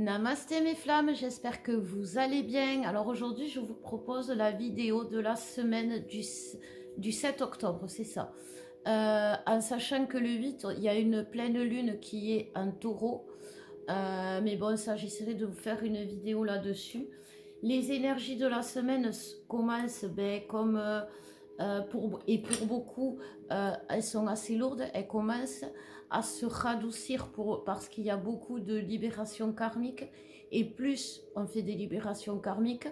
Namasté mes flammes, j'espère que vous allez bien. Alors aujourd'hui, je vous propose la vidéo de la semaine du 7 octobre, c'est ça. En sachant que le 8, il y a une pleine lune qui est en taureau. Mais bon, ça, j'essaierai de vous faire une vidéo là-dessus. Les énergies de la semaine commencent comme... pour beaucoup, elles sont assez lourdes, elles commencent à se radoucir parce qu'il y a beaucoup de libérations karmiques, et plus on fait des libérations karmiques,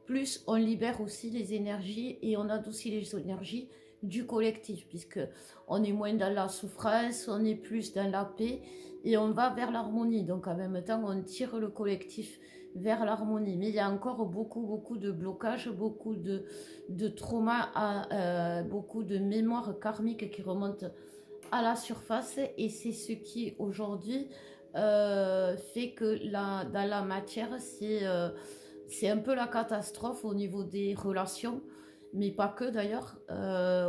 plus on libère aussi les énergies et on adoucit les énergies du collectif, puisque on est moins dans la souffrance, on est plus dans la paix et on va vers l'harmonie. Donc en même temps, on tire le collectif vers l'harmonie. Mais il y a encore beaucoup de blocages, beaucoup de traumas, beaucoup de mémoires karmiques qui remontent à la surface, et c'est ce qui aujourd'hui fait que dans la matière, c'est un peu la catastrophe au niveau des relations, mais pas que d'ailleurs,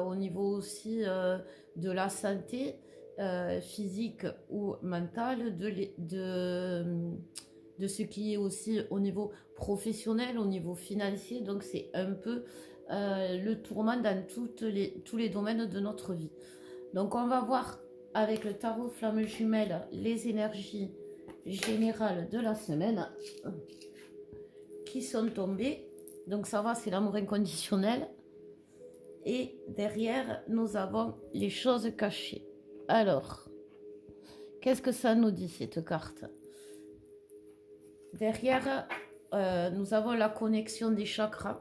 au niveau aussi de la santé physique ou mentale, de ce qui est aussi au niveau professionnel, au niveau financier. Donc c'est un peu le tourment dans tous les domaines de notre vie. Donc on va voir avec le tarot flamme jumelle les énergies générales de la semaine qui sont tombées. Donc ça va, c'est l'amour inconditionnel. Et derrière, nous avons les choses cachées. Alors, qu'est-ce que ça nous dit cette carte? Derrière, nous avons la connexion des chakras.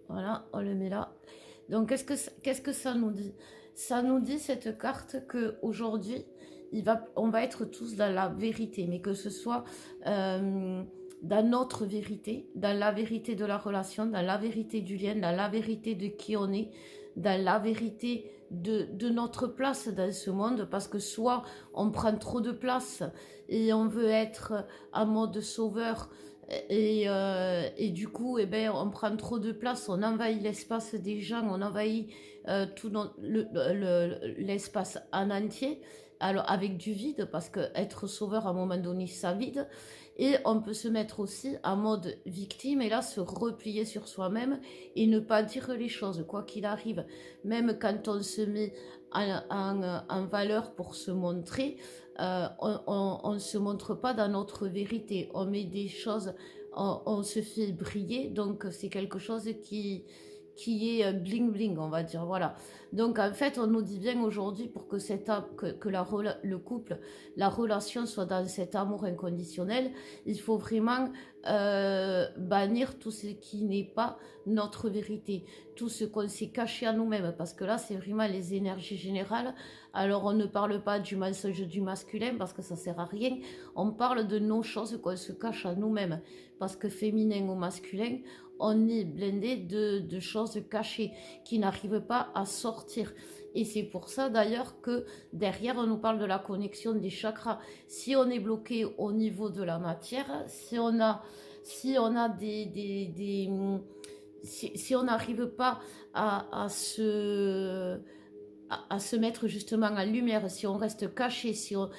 Voilà, on le met là. Donc, qu'est-ce que ça nous dit? Ça nous dit, cette carte, qu'aujourd'hui, on va être tous dans la vérité, mais que ce soit dans notre vérité, dans la vérité de la relation, dans la vérité du lien, dans la vérité de qui on est, dans la vérité de notre place dans ce monde, parce que soit on prend trop de place et on veut être en mode sauveur, et du coup, eh ben, on prend trop de place, on envahit l'espace des gens, on envahit tout l'espace en entier, alors avec du vide, parce que être sauveur à un moment donné, ça vide. Et on peut se mettre aussi en mode victime, et là se replier sur soi-même et ne pas dire les choses, quoi qu'il arrive. Même quand on se met en valeur pour se montrer, on ne se montre pas dans notre vérité. On met des choses, on se fait briller, donc c'est quelque chose qui est bling bling, on va dire. Voilà. Donc en fait, on nous dit bien aujourd'hui, pour que le couple, la relation soit dans cet amour inconditionnel, il faut vraiment bannir tout ce qui n'est pas notre vérité, tout ce qu'on s'est caché à nous-mêmes, parce que là, c'est vraiment les énergies générales. Alors, on ne parle pas du mensonge du masculin, parce que ça sert à rien. On parle de nos choses qu'on se cache à nous-mêmes, parce que féminin ou masculin, on est blindé de choses cachées qui n'arrivent pas à sortir. Et c'est pour ça d'ailleurs que derrière on nous parle de la connexion des chakras. Si on est bloqué au niveau de la matière, si on n'arrive pas à se mettre justement en lumière, si on reste caché, si on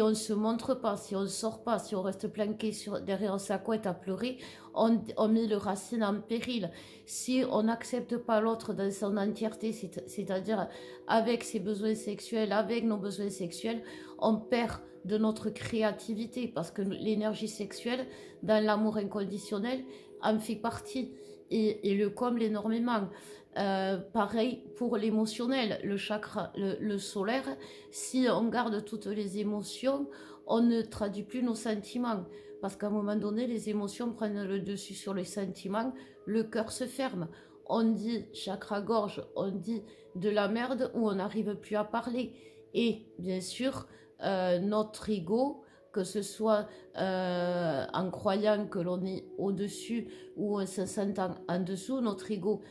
ne se montre pas, si on ne sort pas, si on reste planqué derrière sa couette à pleurer, on met le racine en péril. Si on n'accepte pas l'autre dans son entièreté, c'est-à-dire avec ses besoins sexuels, avec nos besoins sexuels, on perd de notre créativité, parce que l'énergie sexuelle, dans l'amour inconditionnel, en fait partie et le comble énormément. Pareil pour l'émotionnel, le chakra, le solaire, si on garde toutes les émotions, on ne traduit plus nos sentiments, parce qu'à un moment donné, les émotions prennent le dessus sur les sentiments, le cœur se ferme, on dit chakra gorge, on dit de la merde, où on n'arrive plus à parler. Et bien sûr, notre ego, que ce soit en croyant que l'on est au-dessus ou en se sentant en dessous, notre ego,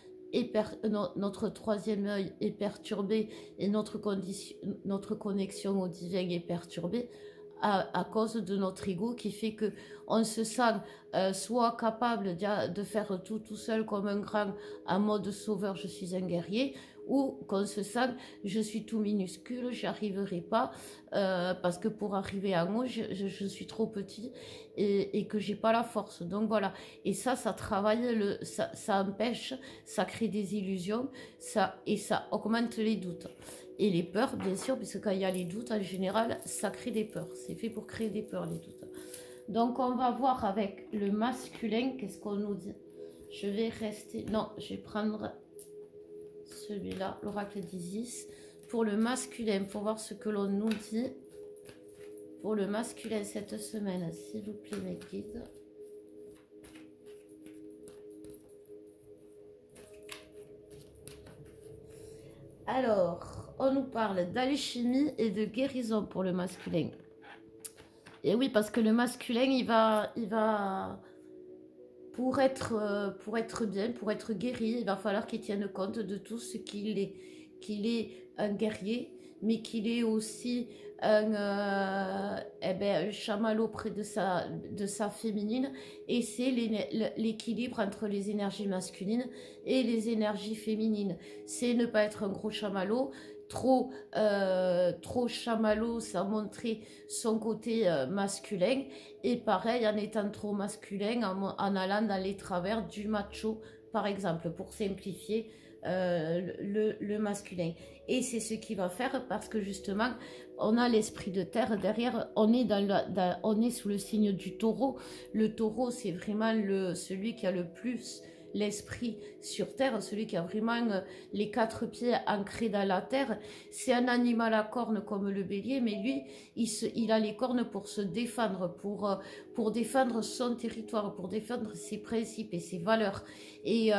notre troisième œil est perturbé, et notre connexion au divin est perturbée à cause de notre ego, qui fait que on se sent soit capable de faire tout seul comme un grand en mode sauveur, je suis un guerrier, ou qu'on se sent, je suis tout minuscule, j'y arriverai pas, parce que pour arriver en haut, je suis trop petit et que j'ai pas la force. Donc voilà. Et ça travaille, ça empêche, ça crée des illusions, et ça augmente les doutes. Et les peurs, bien sûr, puisque quand il y a les doutes, en général, ça crée des peurs. C'est fait pour créer des peurs, les doutes. Donc, on va voir avec le masculin, qu'est-ce qu'on nous dit. Je vais rester... Non, je vais prendre celui-là, l'oracle d'Isis. Pour le masculin, pour voir ce que l'on nous dit. Pour le masculin cette semaine, s'il vous plaît, mes guides. Alors, on nous parle d'alchimie et de guérison pour le masculin. Et oui, parce que le masculin, il va pour être bien, pour être guéri, il va falloir qu'il tienne compte de tout ce qu'il est. Qu'il est un guerrier, mais qu'il est aussi un chamallow près de sa féminine. Et c'est l'équilibre entre les énergies masculines et les énergies féminines. C'est ne pas être un gros chamallow. Trop chamallow, ça montrait son côté masculin. Et pareil, en étant trop masculin, en allant dans les travers du macho, par exemple, pour simplifier le masculin. Et c'est ce qu'il va faire parce que justement, on a l'esprit de terre derrière, on est sous le signe du taureau. Le taureau, c'est vraiment celui qui a le plus l'esprit sur terre, celui qui a vraiment les 4 pieds ancrés dans la terre. C'est un animal à cornes comme le bélier, mais lui, il a les cornes pour se défendre, pour défendre son territoire, pour défendre ses principes et ses valeurs. Et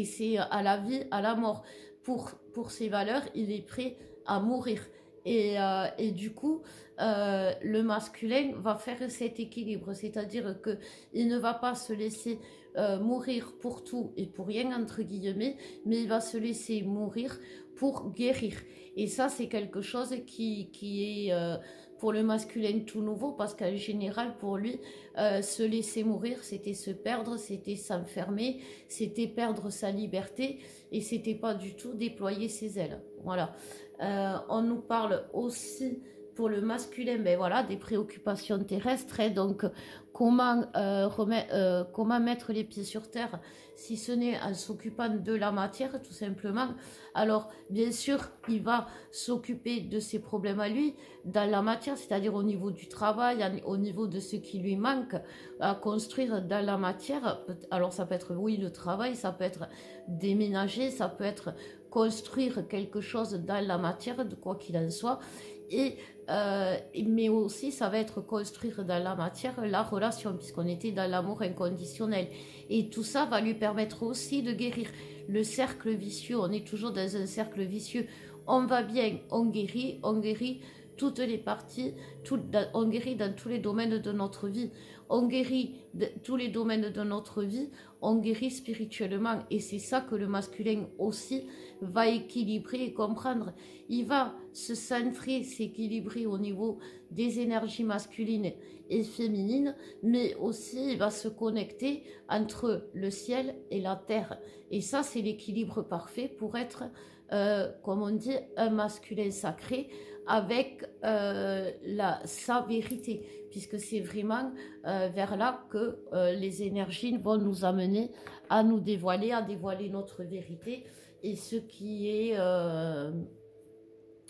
c'est à la vie, à la mort. Pour ses valeurs, il est prêt à mourir. Et du coup, le masculin va faire cet équilibre, c'est-à-dire qu'il ne va pas se laisser mourir pour tout et pour rien, entre guillemets, mais il va se laisser mourir pour guérir. Et ça, c'est quelque chose qui est pour le masculin tout nouveau, parce qu'en général, pour lui, se laisser mourir, c'était se perdre, c'était s'enfermer, c'était perdre sa liberté, et c'était pas du tout déployer ses ailes. Voilà. On nous parle aussi pour le masculin, ben voilà, des préoccupations terrestres. Et donc, comment mettre les pieds sur terre, si ce n'est en s'occupant de la matière, tout simplement. Alors, bien sûr, il va s'occuper de ses problèmes à lui, dans la matière, c'est-à-dire au niveau du travail, au niveau de ce qui lui manque à construire dans la matière. Alors, ça peut être, oui, le travail, ça peut être déménager, ça peut être construire quelque chose dans la matière, de quoi qu'il en soit. Mais aussi, ça va être construire dans la matière la relation, puisqu'on était dans l'amour inconditionnel. Et tout ça va lui permettre aussi de guérir le cercle vicieux. On est toujours dans un cercle vicieux. On va bien, on guérit toutes les parties, on guérit dans tous les domaines de notre vie. On guérit tous les domaines de notre vie, on guérit spirituellement. Et c'est ça que le masculin aussi va équilibrer et comprendre. Il va se centrer, s'équilibrer au niveau des énergies masculines et féminines, mais aussi il va se connecter entre le ciel et la terre. Et ça, c'est l'équilibre parfait pour être, comme on dit, un masculin sacré, avec sa vérité, puisque c'est vraiment vers là que les énergies vont nous amener à nous dévoiler, à dévoiler notre vérité et ce qui est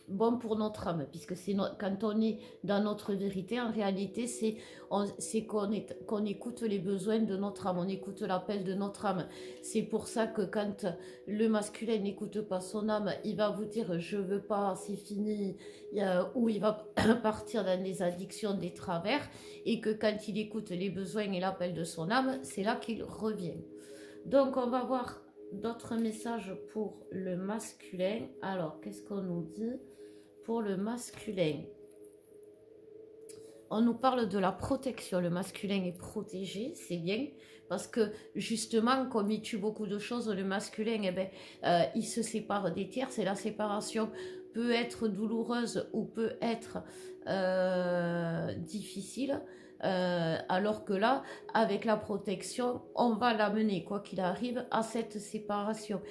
bon pour notre âme, puisque quand on est dans notre vérité, en réalité, c'est qu'on écoute les besoins de notre âme, on écoute l'appel de notre âme. C'est pour ça que quand le masculin n'écoute pas son âme, il va vous dire je veux pas, c'est fini, ou il va partir dans des addictions, des travers, et que quand il écoute les besoins et l'appel de son âme, c'est là qu'il revient. Donc on va voir d'autres messages pour le masculin. Alors, qu'est-ce qu'on nous dit pour le masculin? On nous parle de la protection. Le masculin est protégé, c'est bien, parce que justement, comme il tue beaucoup de choses, le masculin, il se sépare des tierces, et la séparation peut être douloureuse ou peut être difficile. Alors que là, avec la protection, on va l'amener, quoi qu'il arrive, à cette séparation.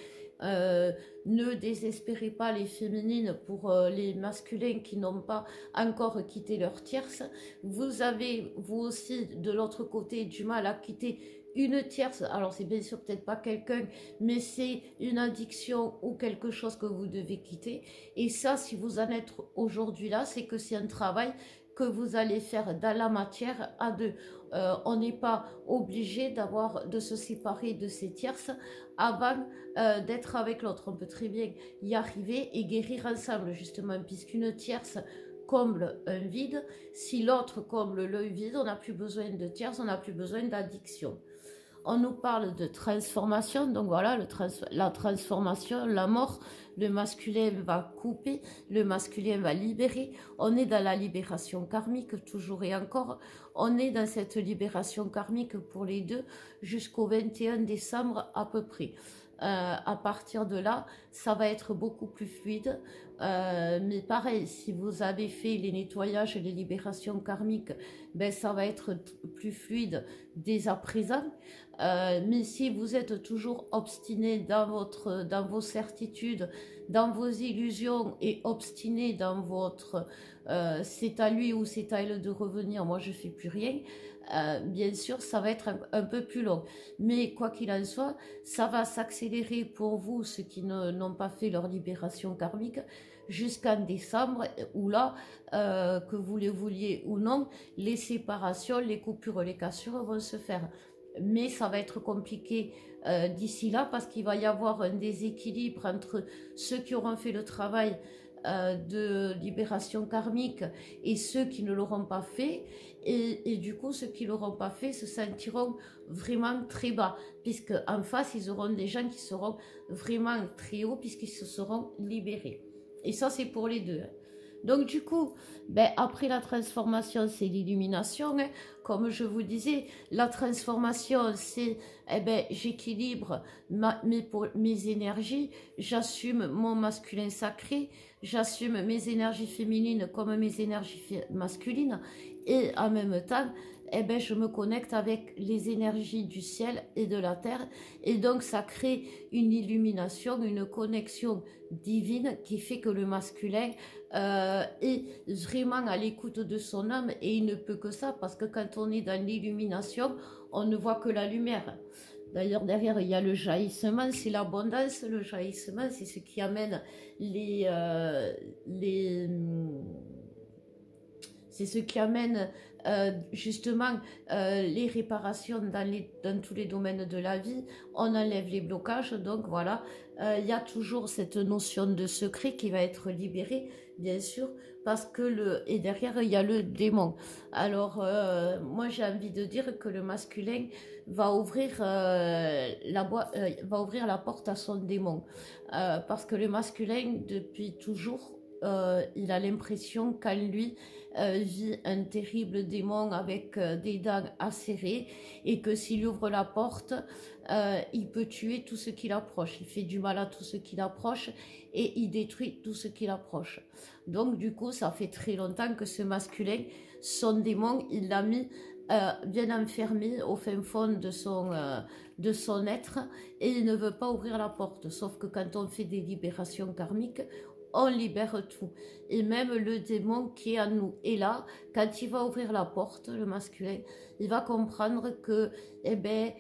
Ne désespérez pas les féminines pour les masculins qui n'ont pas encore quitté leur tierce. Vous avez, vous aussi, de l'autre côté, du mal à quitter une tierce. Alors, c'est bien sûr peut-être pas quelqu'un, mais c'est une addiction ou quelque chose que vous devez quitter. Et ça, si vous en êtes aujourd'hui là, c'est que c'est un travail que vous allez faire dans la matière à deux. On n'est pas obligé de se séparer de ces tierces avant d'être avec l'autre. On peut très bien y arriver et guérir ensemble, justement, puisqu'une tierce comble un vide. Si l'autre comble le vide, on n'a plus besoin de tierce, on n'a plus besoin d'addiction. On nous parle de transformation, donc voilà, la transformation, la mort, le masculin va couper, le masculin va libérer. On est dans la libération karmique, toujours et encore. On est dans cette libération karmique pour les deux jusqu'au 21 décembre à peu près. À partir de là, ça va être beaucoup plus fluide. Mais pareil, si vous avez fait les nettoyages et les libérations karmiques, ben ça va être plus fluide dès à présent. Mais si vous êtes toujours obstiné dans vos certitudes, dans vos illusions et obstiné dans votre c'est à lui ou c'est à elle de revenir, moi je fais plus rien, bien sûr ça va être un peu plus long. Mais quoi qu'il en soit, ça va s'accélérer pour vous, ceux qui n'ont pas fait leur libération karmique, jusqu'en décembre, où là, que vous le vouliez ou non, les séparations, les coupures, les cassures vont se faire. Mais ça va être compliqué d'ici là parce qu'il va y avoir un déséquilibre entre ceux qui auront fait le travail de libération karmique et ceux qui ne l'auront pas fait. Et du coup, ceux qui ne l'auront pas fait se sentiront vraiment très bas, puisque en face, ils auront des gens qui seront vraiment très hauts puisqu'ils se seront libérés. Et ça, c'est pour les deux. Donc du coup, ben, après la transformation, c'est l'illumination. Hein. Comme je vous disais, la transformation, c'est ben, j'équilibre mes énergies, j'assume mon masculin sacré, j'assume mes énergies féminines comme mes énergies masculines, et en même temps, eh ben, je me connecte avec les énergies du ciel et de la terre. Et donc, ça crée une illumination, une connexion divine qui fait que le masculin est vraiment à l'écoute de son âme. Et il ne peut que ça, parce que quand on est dans l'illumination, on ne voit que la lumière. D'ailleurs, derrière, il y a le jaillissement, c'est l'abondance. Le jaillissement, c'est ce qui amène c'est ce qui amène justement les réparations dans tous les domaines de la vie. On enlève les blocages, donc voilà. Il y a toujours cette notion de secret qui va être libérée, bien sûr, parce que et derrière, il y a le démon. Alors, moi, j'ai envie de dire que le masculin va ouvrir, va ouvrir la porte à son démon. Parce que le masculin, depuis toujours, il a l'impression qu'en lui vit un terrible démon avec des dents acérées et que s'il ouvre la porte, il peut tuer tout ce qui l'approche. Il fait du mal à tout ce qui l'approche et il détruit tout ce qui l'approche. Donc du coup, ça fait très longtemps que ce masculin, son démon, il l'a mis bien enfermé au fin fond de son être et il ne veut pas ouvrir la porte. Sauf que quand on fait des libérations karmiques, on libère tout. Et même le démon qui est en nous est là. Quand il va ouvrir la porte, le masculin, il va comprendre que, eh ben,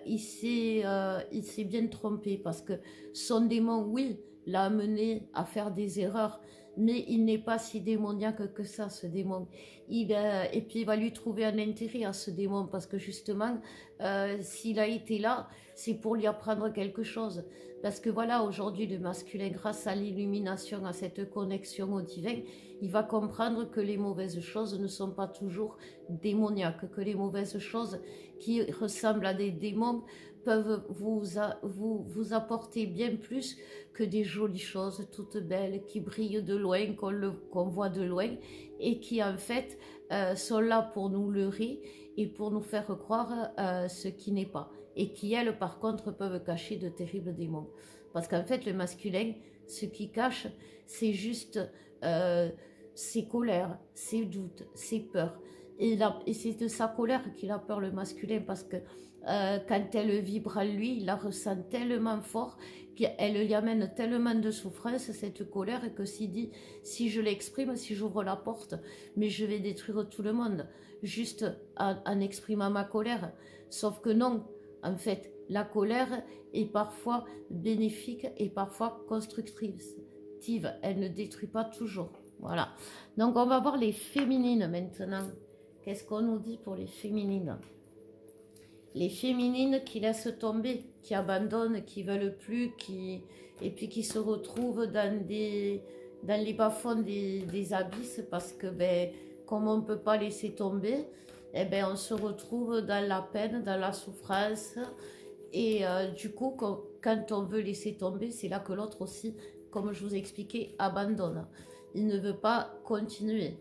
il s'est bien trompé parce que son démon, oui, l'a amené à faire des erreurs, mais il n'est pas si démoniaque que ça, ce démon. Et puis il va lui trouver un intérêt à ce démon parce que justement, s'il a été là, c'est pour lui apprendre quelque chose. Parce que voilà, aujourd'hui, le masculin, grâce à l'illumination, à cette connexion au divin, il va comprendre que les mauvaises choses ne sont pas toujours démoniaques, que les mauvaises choses qui ressemblent à des démons peuvent vous apporter bien plus que des jolies choses toutes belles qui brillent de loin, qu'on voit de loin et qui en fait sont là pour nous leurrer et pour nous faire croire ce qui n'est pas. Et qui, elles, par contre, peuvent cacher de terribles démons. Parce qu'en fait, le masculin, ce qui cache, c'est juste ses colères, ses doutes, ses peurs. Et c'est de sa colère qu'il a peur, le masculin, parce que quand elle vibre en lui, il la ressent tellement fort qu'elle lui amène tellement de souffrance, cette colère, que s'il dit, si je l'exprime, si j'ouvre la porte, mais je vais détruire tout le monde, juste en exprimant ma colère. Sauf que non, en fait, la colère est parfois bénéfique et parfois constructive. Elle ne détruit pas toujours. Voilà. Donc, on va voir les féminines maintenant. Qu'est-ce qu'on nous dit pour les féminines? Les féminines qui laissent tomber, qui abandonnent, qui ne veulent plus, et puis qui se retrouvent dans les bas-fonds des abysses parce que, ben, comme on ne peut pas laisser tomber, eh ben, on se retrouve dans la peine, dans la souffrance. Et du coup, quand on veut laisser tomber, c'est là que l'autre aussi, comme je vous ai expliqué, abandonne. Il ne veut pas continuer.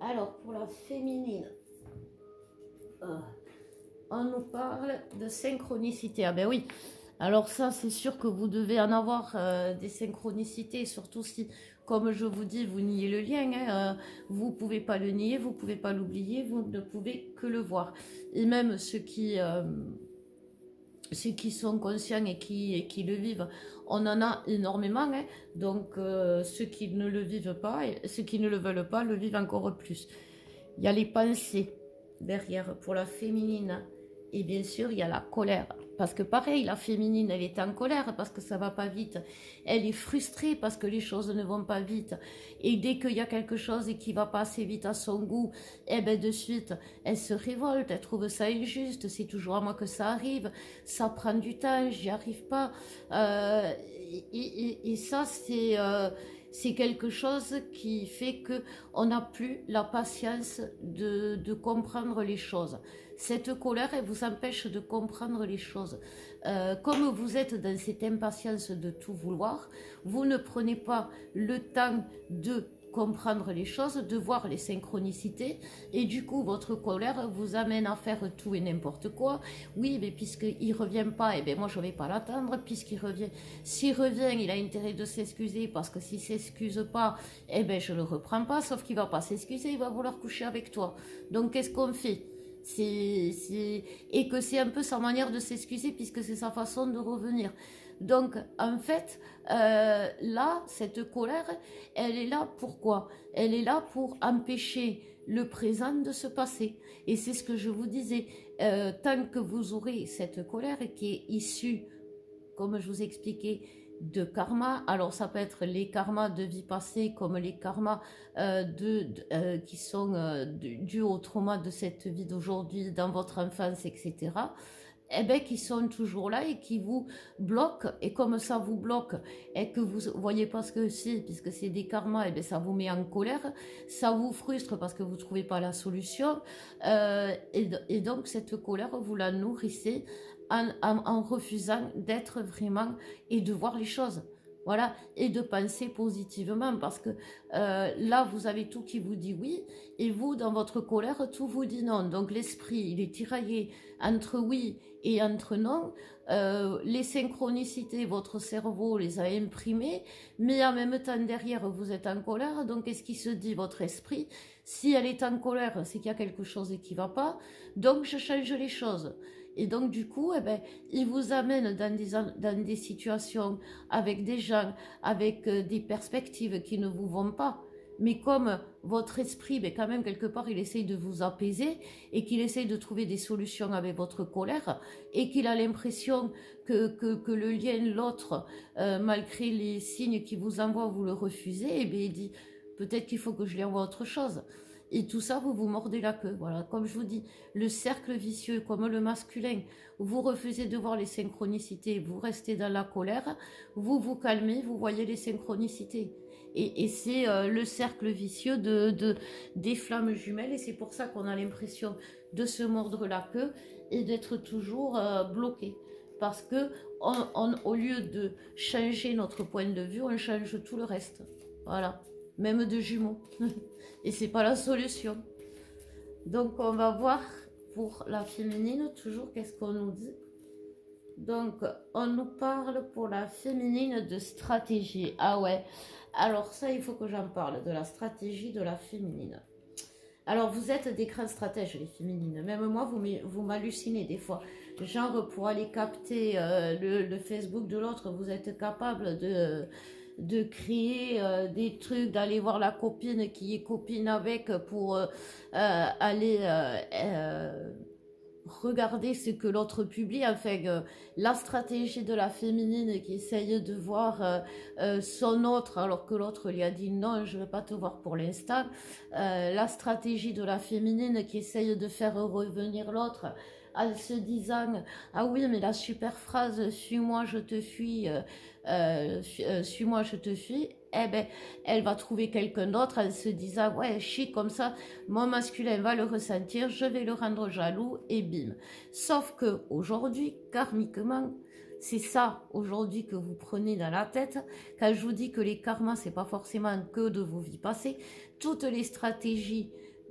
Alors, pour la féminine, on nous parle de synchronicité. Ah ben oui, alors ça, c'est sûr que vous devez en avoir des synchronicités, surtout si, comme je vous dis, vous niez le lien. Hein, vous ne pouvez pas le nier, vous ne pouvez pas l'oublier, vous ne pouvez que le voir. Et même ceux qui sont conscients et qui le vivent, on en a énormément, hein. Donc ceux qui ne le vivent pas, et ceux qui ne le veulent pas, le vivent encore plus. Il y a les pensées derrière pour la féminine, et bien sûr il y a la colère, parce que pareil, la féminine, elle est en colère parce que ça va pas vite, elle est frustrée parce que les choses ne vont pas vite, et dès qu'il y a quelque chose qui va pas assez vite à son goût, eh ben de suite, elle se révolte, elle trouve ça injuste, c'est toujours à moi que ça arrive, ça prend du temps, j'y arrive pas, et ça c'est quelque chose qui fait que on n'a plus la patience de comprendre les choses. Cette colère, elle vous empêche de comprendre les choses. Comme vous êtes dans cette impatience de tout vouloir, vous ne prenez pas le temps de comprendre les choses, de voir les synchronicités, et du coup votre colère vous amène à faire tout et n'importe quoi. Oui, mais puisqu'il ne revient pas, et bien moi je ne vais pas l'attendre, puisqu'il revient. S'il revient, il a intérêt de s'excuser, parce que s'il ne s'excuse pas, eh bien je ne le reprends pas, sauf qu'il ne va pas s'excuser, il va vouloir coucher avec toi. Donc qu'est-ce qu'on fait? Et que c'est un peu sa manière de s'excuser, puisque c'est sa façon de revenir. Donc, en fait, là, cette colère, elle est là pourquoi? Elle est là pour empêcher le présent de se passer. Et c'est ce que je vous disais. Tant que vous aurez cette colère qui est issue, comme je vous ai expliqué, de karma. Alors, ça peut être les karmas de vie passée, comme les karmas qui sont dus au trauma de cette vie d'aujourd'hui, dans votre enfance, etc., eh bien, qui sont toujours là et qui vous bloquent. Et comme ça vous bloque et que vous ne voyez pas ce que c'est, puisque c'est des karmas, eh bien, ça vous met en colère, ça vous frustre parce que vous ne trouvez pas la solution. Et donc, cette colère, vous la nourrissez en refusant d'être vraiment et de voir les choses. Voilà, et de penser positivement, parce que là, vous avez tout qui vous dit oui, et vous, dans votre colère, tout vous dit non. Donc l'esprit, il est tiraillé entre oui et entre non. Les synchronicités, votre cerveau les a imprimées, mais en même temps, derrière, vous êtes en colère. Donc qu'est-ce qui se dit, votre esprit? Si elle est en colère, c'est qu'il y a quelque chose qui ne va pas. Donc je change les choses. Et donc, du coup, eh ben, il vous amène dans des situations avec des gens, avec des perspectives qui ne vous vont pas. Mais comme votre esprit, ben, quand même, quelque part, il essaye de vous apaiser et qu'il essaye de trouver des solutions avec votre colère et qu'il a l'impression que le lien, l'autre, malgré les signes qu'il vous envoie, vous le refusez, et bien, il dit, peut-être qu'il faut que je lui envoie autre chose. Et tout ça, vous vous mordez la queue. Voilà, comme je vous dis, le cercle vicieux, comme le masculin, vous refusez de voir les synchronicités, vous restez dans la colère, vous vous calmez, vous voyez les synchronicités. Et c'est le cercle vicieux des flammes jumelles, et c'est pour ça qu'on a l'impression de se mordre la queue et d'être toujours bloqué. Parce que au lieu de changer notre point de vue, on change tout le reste. Voilà, même de jumeaux. Et c'est pas la solution. Donc on va voir pour la féminine toujours qu'est-ce qu'on nous dit. Donc, on nous parle pour la féminine de stratégie. Ah ouais, alors ça, il faut que j'en parle, de la stratégie de la féminine. Alors, vous êtes des grandes stratèges, les féminines. Même moi, vous m'hallucinez des fois. Genre, pour aller capter le Facebook de l'autre, vous êtes capable de créer des trucs, d'aller voir la copine qui est copine avec pour aller regarder ce que l'autre publie. Enfin, la stratégie de la féminine qui essaye de voir son autre alors que l'autre lui a dit non, je ne vais pas te voir pour l'instant. La stratégie de la féminine qui essaye de faire revenir l'autre en se disant ah oui mais la super phrase suis-moi je te fuis suis-moi je te fuis, eh ben elle va trouver quelqu'un d'autre en se disant ouais chic comme ça mon masculin va le ressentir, je vais le rendre jaloux et bim. Sauf que aujourd'hui karmiquement c'est ça aujourd'hui que vous prenez dans la tête. Quand je vous dis que les karmas c'est pas forcément que de vos vies passées, toutes les stratégies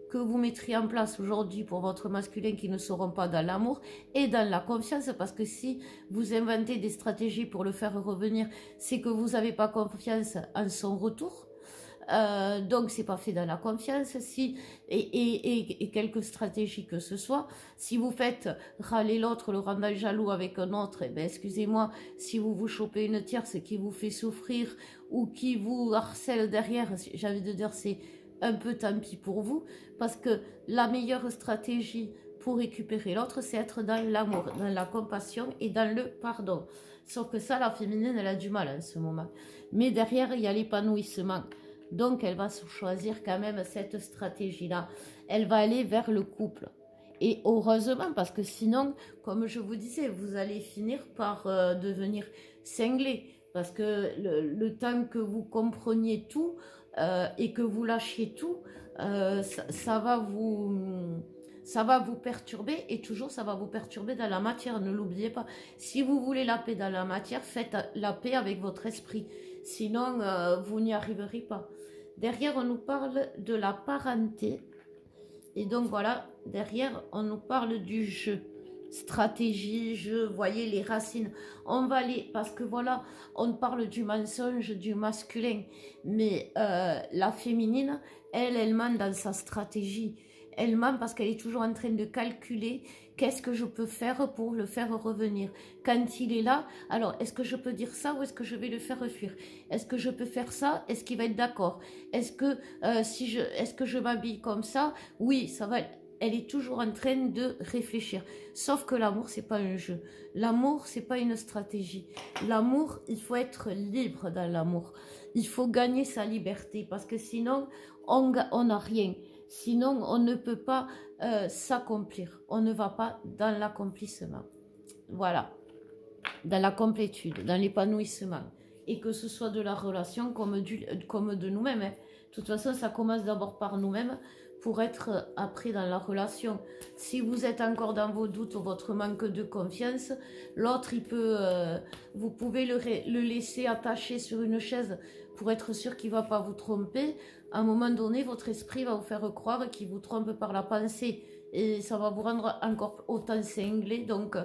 que vous mettriez en place aujourd'hui pour votre masculin qui ne seront pas dans l'amour et dans la confiance, parce que si vous inventez des stratégies pour le faire revenir, c'est que vous n'avez pas confiance en son retour. Donc c'est pas fait dans la confiance. Si et quelques stratégies que ce soit, si vous faites râler l'autre, le rendant jaloux avec un autre, eh ben excusez-moi, si vous chopez une tierce qui vous fait souffrir ou qui vous harcèle derrière, j'ai envie de dire c'est un peu tant pis pour vous, parce que la meilleure stratégie pour récupérer l'autre, c'est être dans l'amour, dans la compassion et dans le pardon. Sauf que ça, la féminine, elle a du mal en ce moment. Mais derrière, il y a l'épanouissement. Donc, elle va choisir quand même cette stratégie-là. Elle va aller vers le couple. Et heureusement, parce que sinon, comme je vous disais, vous allez finir par devenir cinglé. Parce que le temps que vous compreniez tout et que vous lâchiez tout, ça va vous perturber, et toujours ça va vous perturber dans la matière, ne l'oubliez pas. Si vous voulez la paix dans la matière, faites la paix avec votre esprit. Sinon, vous n'y arriverez pas. Derrière, on nous parle de la parenté. Et donc voilà, derrière, on nous parle du jeu. Stratégie, jeu, voyez les racines. On va les... Parce que voilà, on parle du mensonge, du masculin. Mais la féminine, elle ment dans sa stratégie. Elle ment parce qu'elle est toujours en train de calculer qu'est-ce que je peux faire pour le faire revenir. Quand il est là, alors est-ce que je peux dire ça ou est-ce que je vais le faire fuir? Est-ce que je peux faire ça? Est-ce qu'il va être d'accord? Est-ce que est-ce que je m'habille comme ça? Oui, ça va. Elle est toujours en train de réfléchir. Sauf que l'amour, c'est pas un jeu. L'amour, c'est pas une stratégie. L'amour, il faut être libre dans l'amour. Il faut gagner sa liberté parce que sinon, on n'a rien. Sinon, on ne peut pas s'accomplir. On ne va pas dans l'accomplissement. Voilà. Dans la complétude, dans l'épanouissement. Et que ce soit de la relation comme de nous-mêmes. Hein. De toute façon, ça commence d'abord par nous-mêmes pour être après dans la relation. Si vous êtes encore dans vos doutes ou votre manque de confiance, l'autre, vous pouvez le laisser attaché sur une chaise pour être sûr qu'il ne va pas vous tromper. À un moment donné, votre esprit va vous faire croire qu'il vous trompe par la pensée et ça va vous rendre encore autant cinglé. Donc,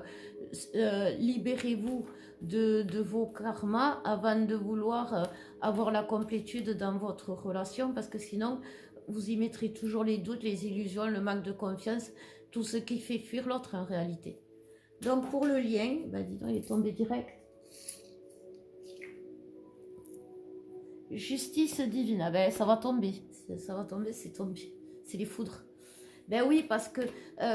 libérez-vous de vos karmas avant de vouloir avoir la complétude dans votre relation parce que sinon, vous y mettrez toujours les doutes, les illusions, le manque de confiance, tout ce qui fait fuir l'autre en réalité. Donc, pour le lien, ben dis donc, il est tombé direct. Justice divine, ah ben ça va tomber, c'est tombé, c'est les foudres. Ben oui, parce que,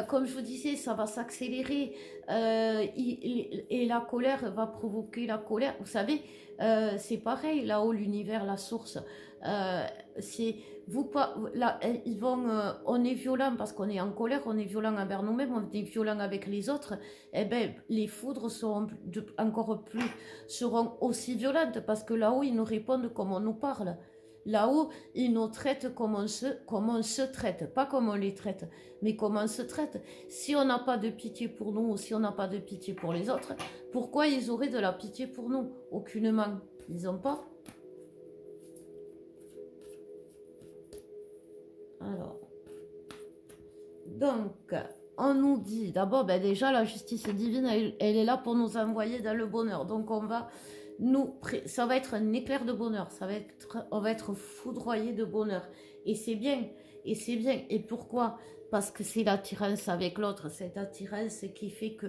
comme je vous disais, ça va s'accélérer et la colère va provoquer la colère. Vous savez, c'est pareil, là-haut, l'univers, la source, c'est... Vous pas, là, ils vont, on est violent parce qu'on est en colère, on est violent envers nous-mêmes, on est violent avec les autres. Eh ben, les foudres seront seront aussi violentes parce que là-haut, ils nous répondent comme on nous parle. Là-haut, ils nous traitent comme on se traite, pas comme on les traite, mais comme on se traite. Si on n'a pas de pitié pour nous ou si on n'a pas de pitié pour les autres, pourquoi ils auraient de la pitié pour nous? Aucunement. Ils n'ont pas. Alors, donc, on nous dit, d'abord, ben déjà, la justice divine, elle est là pour nous envoyer dans le bonheur. Donc, ça va être un éclair de bonheur. On va être foudroyé de bonheur. Et c'est bien. Et c'est bien. Et pourquoi? Parce que c'est l'attirance avec l'autre. Cette attirance qui fait que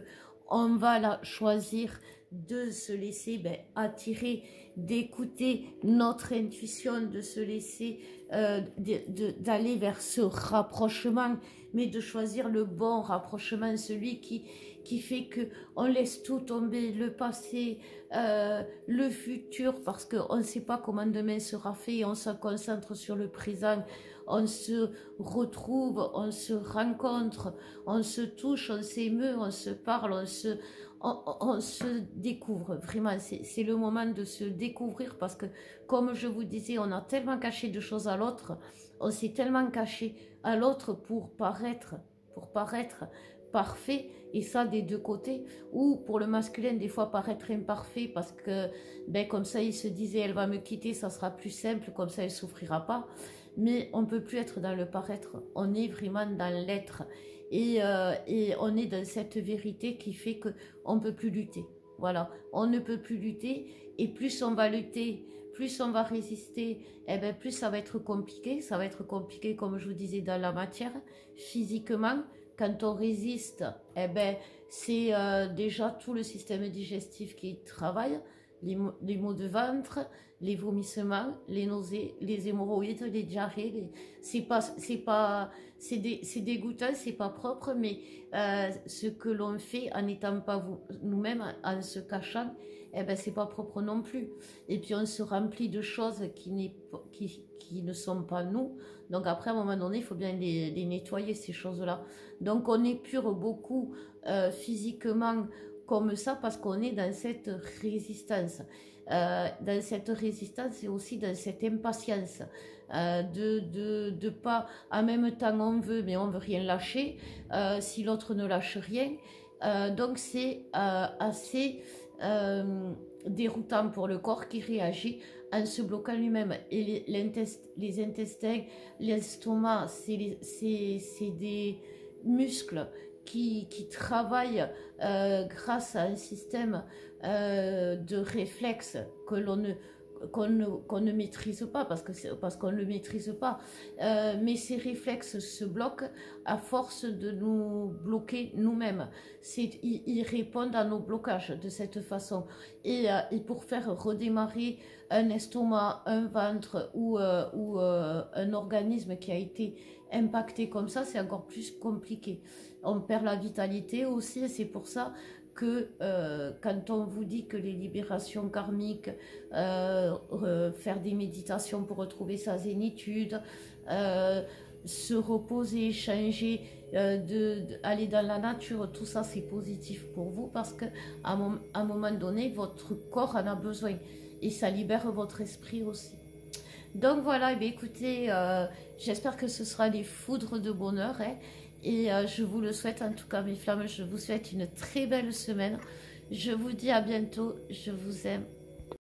on va choisir de se laisser attirer, d'écouter notre intuition, de se laisser, d'aller vers ce rapprochement, mais de choisir le bon rapprochement, celui qui fait que on laisse tout tomber, le passé, le futur, parce qu'on ne sait pas comment demain sera fait, et on se concentre sur le présent. On se retrouve, on se rencontre, on se touche, on s'émeut, on se parle, on se découvre. Vraiment, c'est le moment de se découvrir parce que, comme je vous disais, on a tellement caché de choses à l'autre, on s'est tellement caché à l'autre pour paraître parfait, et ça des deux côtés, ou pour le masculin des fois paraître imparfait parce que comme ça il se disait elle va me quitter, ça sera plus simple, comme ça elle souffrira pas. Mais on ne peut plus être dans le paraître, on est vraiment dans l'être, et on est dans cette vérité qui fait qu'on ne peut plus lutter. Voilà, on ne peut plus lutter, et plus on va lutter, plus on va résister, et plus ça va être compliqué. Ça va être compliqué, comme je vous disais, dans la matière, physiquement. Quand on résiste, c'est déjà tout le système digestif qui travaille, les maux de ventre, les vomissements, les nausées, les hémorroïdes, les diarrhées. C'est dégoûtant, c'est pas propre, mais ce que l'on fait en n'étant pas nous-mêmes, en se cachant, c'est pas propre non plus. Et puis on se remplit de choses qui ne sont pas nous. Donc après, à un moment donné, il faut bien les nettoyer, ces choses-là. Donc on épure beaucoup physiquement comme ça parce qu'on est dans cette résistance. Dans cette résistance et aussi dans cette impatience de pas, en même temps on veut, mais on veut rien lâcher si l'autre ne lâche rien. Donc c'est assez déroutant pour le corps qui réagit en se bloquant lui-même. Et les intestins, l'estomac, c'est des muscles qui travaillent grâce à un système de réflexes qu'on ne maîtrise pas parce qu'on ne le maîtrise pas. Mais ces réflexes se bloquent à force de nous bloquer nous-mêmes. Ils répondent à nos blocages de cette façon. Et pour faire redémarrer un estomac, un ventre ou un organisme qui a été impacté comme ça, c'est encore plus compliqué. On perd la vitalité aussi, et c'est pour ça que quand on vous dit que les libérations karmiques, faire des méditations pour retrouver sa zénitude, se reposer, changer, aller dans la nature, tout ça c'est positif pour vous parce qu'à un moment donné, votre corps en a besoin et ça libère votre esprit aussi. Donc voilà, écoutez, j'espère que ce sera des foudres de bonheur, hein, et je vous le souhaite en tout cas, mes flammes, je vous souhaite une très belle semaine. Je vous dis à bientôt, je vous aime.